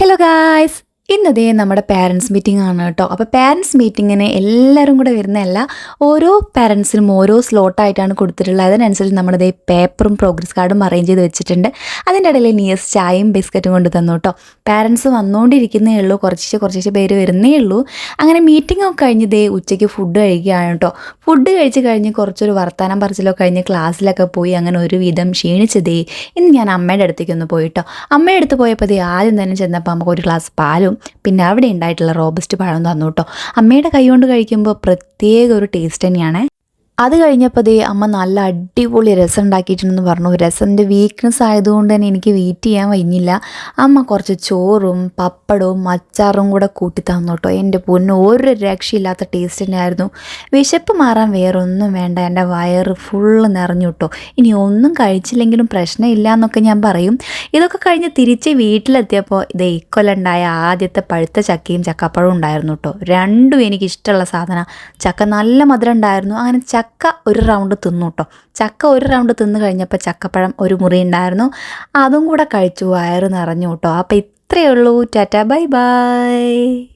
Hello guys, ഇന്നതേ നമ്മുടെ parents meeting ആണ് കേട്ടോ. അപ്പോൾ പാരൻസ് മീറ്റിങ്ങിന് എല്ലാവരും കൂടെ വരുന്നതല്ല, ഓരോ പാരൻസിനും ഓരോ സ്ലോട്ടായിട്ടാണ് കൊടുത്തിട്ടുള്ളത്. അതിനനുസരിച്ച് നമ്മുടെ പേപ്പറും പ്രോഗ്രസ് കാർഡും അറേഞ്ച് ചെയ്ത് വെച്ചിട്ടുണ്ട്. അതിൻ്റെ ഇടയിൽ നിയസ് ചായയും ബിസ്ക്കറ്റും കൊണ്ട് തന്നു കേട്ടോ. പാരൻസ് വന്നുകൊണ്ടിരിക്കുന്നേ ഉള്ളൂ, കുറച്ച് പേര് വരുന്നേ ഉള്ളൂ. അങ്ങനെ മീറ്റിംഗ് ഒക്കെ കഴിഞ്ഞ് ഉച്ചയ്ക്ക് ഫുഡ് കഴിക്കുകയാണ് കേട്ടോ. ഫുഡ് കഴിച്ച് കഴിഞ്ഞ് കുറച്ചൊരു വർത്താനം പറച്ചിലൊക്കെ കഴിഞ്ഞ് ക്ലാസ്സിലൊക്കെ പോയി അങ്ങനെ ഒരുവിധം ക്ഷീണിച്ചതേ ഇന്ന് ഞാൻ അമ്മയുടെ അടുത്തേക്ക് ഒന്ന് പോയിട്ടോ. അമ്മയുടെ അടുത്ത് പോയപ്പോൾ ആദ്യം തന്നെ ചെന്നപ്പോൾ നമുക്ക് ഒരു ഗ്ലാസ് പാലും പിന്നെ അവിടെ ഉണ്ടായിട്ടുള്ള റോബസ്റ്റ് പഴം തന്നു കേട്ടോ. അമ്മയുടെ കൈ കൊണ്ട് കഴിക്കുമ്പോൾ പ്രത്യേക ഒരു ടേസ്റ്റ് തന്നെയാണ്. അത് കഴിഞ്ഞപ്പോൾ അമ്മ നല്ല അടിപൊളി രസം ഉണ്ടാക്കിയിട്ടുണ്ടെന്ന് പറഞ്ഞു. രസത്തിൻ്റെ വീക്ക്നെസ് ആയതുകൊണ്ട് തന്നെ എനിക്ക് വെയിറ്റ് ചെയ്യാൻ കഴിഞ്ഞില്ല. അമ്മ കുറച്ച് ചോറും പപ്പടവും അച്ചാറും കൂടെ കൂട്ടി തന്നു കേട്ടോ. എൻ്റെ പൊന്ന്, ഒരു രക്ഷയില്ലാത്ത ടേസ്റ്റ് തന്നെയായിരുന്നു. വിശപ്പ് മാറാൻ വേറൊന്നും വേണ്ട, എൻ്റെ വയറ് ഫുള്ള് നിറഞ്ഞു കേട്ടോ. ഇനി ഒന്നും കഴിച്ചില്ലെങ്കിലും പ്രശ്നമില്ല എന്നൊക്കെ ഞാൻ പറയും. ഇതൊക്കെ കഴിഞ്ഞ് തിരിച്ച് വീട്ടിലെത്തിയപ്പോൾ ഇക്കൊല്ലുണ്ടായ ആദ്യത്തെ പഴുത്ത ചക്കയും ചക്കപ്പഴവും ഉണ്ടായിരുന്നു കേട്ടോ. രണ്ടും എനിക്കിഷ്ടമുള്ള സാധനം. ചക്ക നല്ല മധുരം ഉണ്ടായിരുന്നു. അങ്ങനെ ചക്ക ഒരു റൗണ്ട് തിന്നു കേട്ടോ. ചക്ക ഒരു റൗണ്ട് തിന്നു കഴിഞ്ഞപ്പോൾ ചക്കപ്പഴം ഒരു മുറി ഉണ്ടായിരുന്നു, അതും കൂടെ കഴിച്ചു. വയറ് നിറഞ്ഞു കേട്ടോ. അപ്പോൾ ഇത്രയേ ഉള്ളൂ. Tata, bye bye.